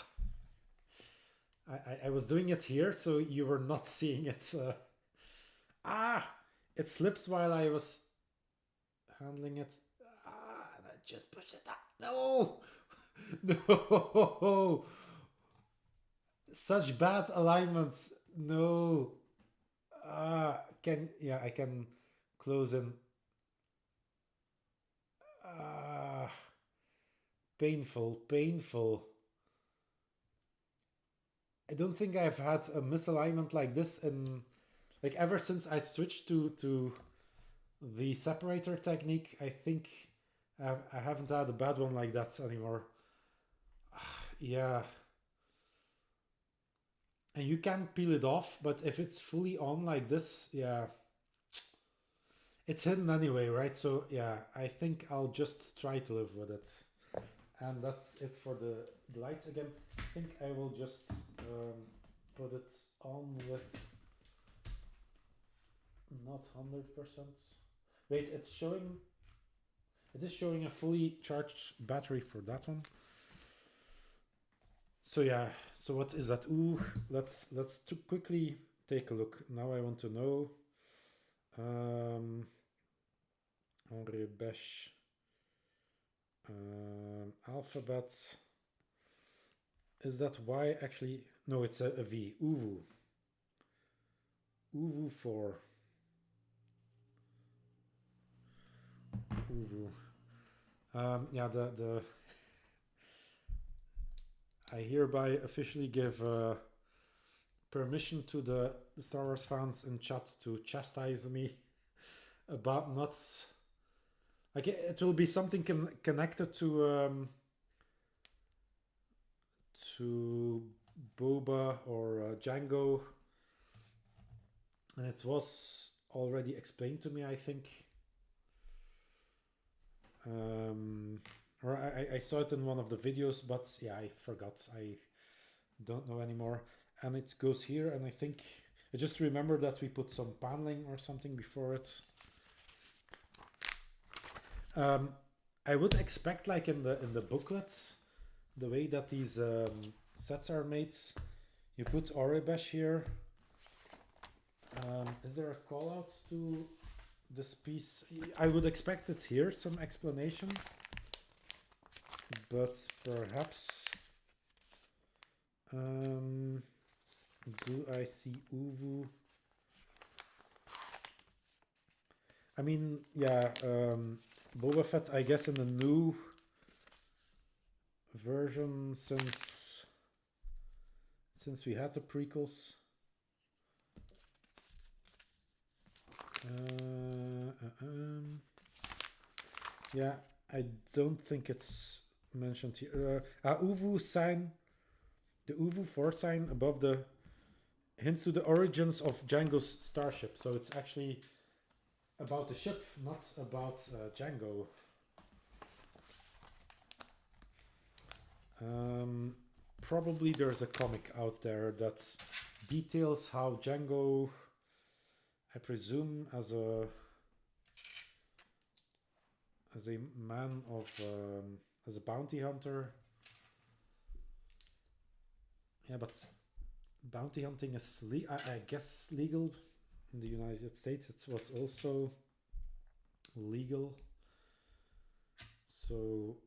I was doing it here, so you were not seeing it. It slipped while I was handling it. And I just pushed it up. No, no, such bad alignments. No. I can close in. Painful. I don't think I've had a misalignment like this in like ever since I switched to the separator technique. I think I haven't had a bad one like that anymore. Yeah. And you can peel it off, but if it's fully on like this, yeah, it's hidden anyway, right? So yeah, I think I'll just try to live with it. And that's it for the lights again. I think I will just put it on with not 100%. Wait, it is showing a fully charged battery for that one. So yeah, so what is that? Ooh, let's quickly take a look. Now I want to know. Arabish alphabet. Is that Y actually? No, it's a V. Uvu. Uvu 4. Uvu. Yeah, the I hereby officially give permission to the Star Wars fans in chat to chastise me about not. Like it will be something connected to Boba or Jango, and it was already explained to me, I think. Or I saw it in one of the videos, but yeah, I forgot. I don't know anymore. And it goes here, and I think I just remember that we put some paneling or something before it. I would expect, like in the booklets, the way that these sets are made, you put Oribesh here. Is there a call out to this piece? I would expect it here, some explanation, but perhaps do I see Uvu? I mean, yeah, Boba Fett, I guess in the new version since we had the prequels. Yeah, I don't think it's mentioned here. Uvu sign, the Uvu 4 sign above the hints to the origins of Jango's starship. So it's actually about the ship, not about Jango. Probably there's a comic out there that details how Jango, I presume, as a man of as a bounty hunter. Yeah, but bounty hunting is I guess legal in the United States. It was also legal, so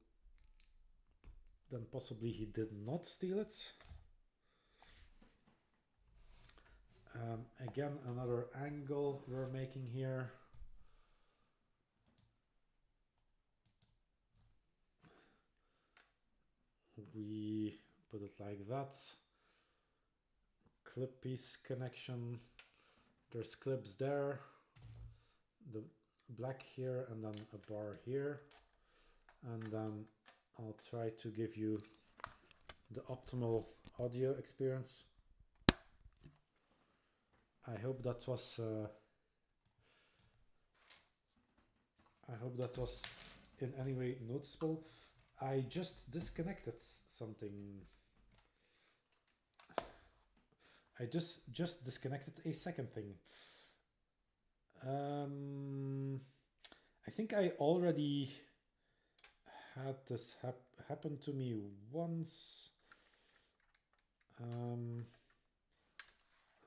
then possibly he did not steal it. Again, another angle we're making here. We put it like that. Clip piece connection. There's clips there. The black here and then a bar here. And then I'll try to give you the optimal audio experience. I hope that was in any way noticeable. I just disconnected something. I just disconnected a second thing. I think I already had this happen to me once.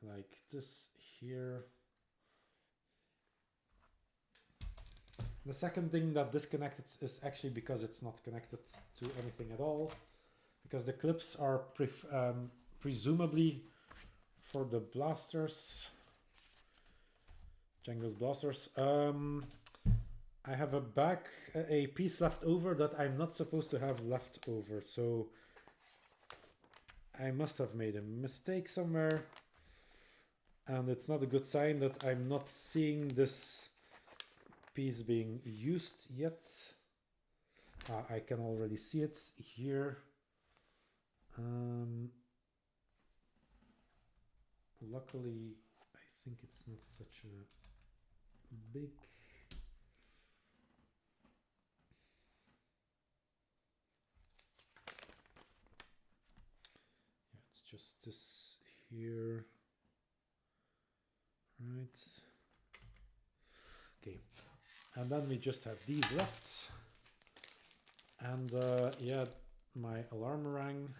Like this here. The second thing that disconnected is actually because it's not connected to anything at all, because the clips are presumably for the blasters, Jango's blasters. I have a piece left over that I'm not supposed to have left over, so I must have made a mistake somewhere, and it's not a good sign that I'm not seeing this piece being used yet. I can already see it here. Luckily, I think it's not such a big. Yeah, it's just this here. Right. Okay. And then we just have these left. And yeah, my alarm rang.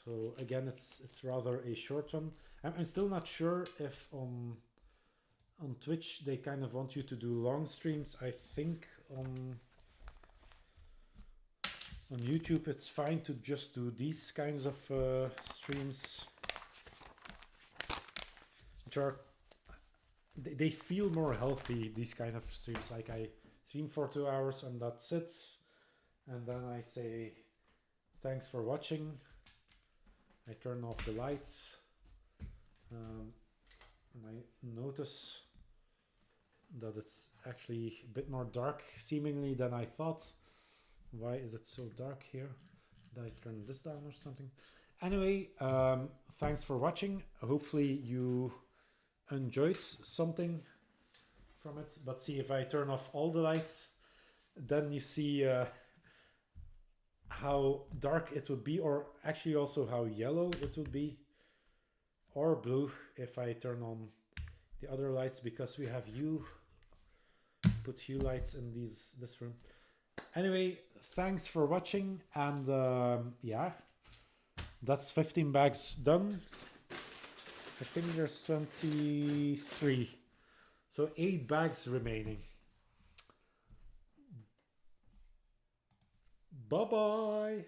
So again, it's rather a short one. I'm still not sure if on Twitch they kind of want you to do long streams. I think on YouTube it's fine to just do these kinds of streams, which are they feel more healthy. These kind of streams, like I stream for 2 hours and that's it, and then I say thanks for watching. I turn off the lights, and I notice that it's actually a bit more dark seemingly than I thought. Why is it so dark here? Did I turn this down or something? Anyway, thanks for watching. Hopefully you enjoyed something from it. But see, if I turn off all the lights, then you see how dark it would be, or actually also how yellow it would be, or blue if I turn on the other lights, because we have put hue lights in this room. Anyway, thanks for watching, and yeah, that's 15 bags done. I think there's 23, so 8 bags remaining. Bye bye.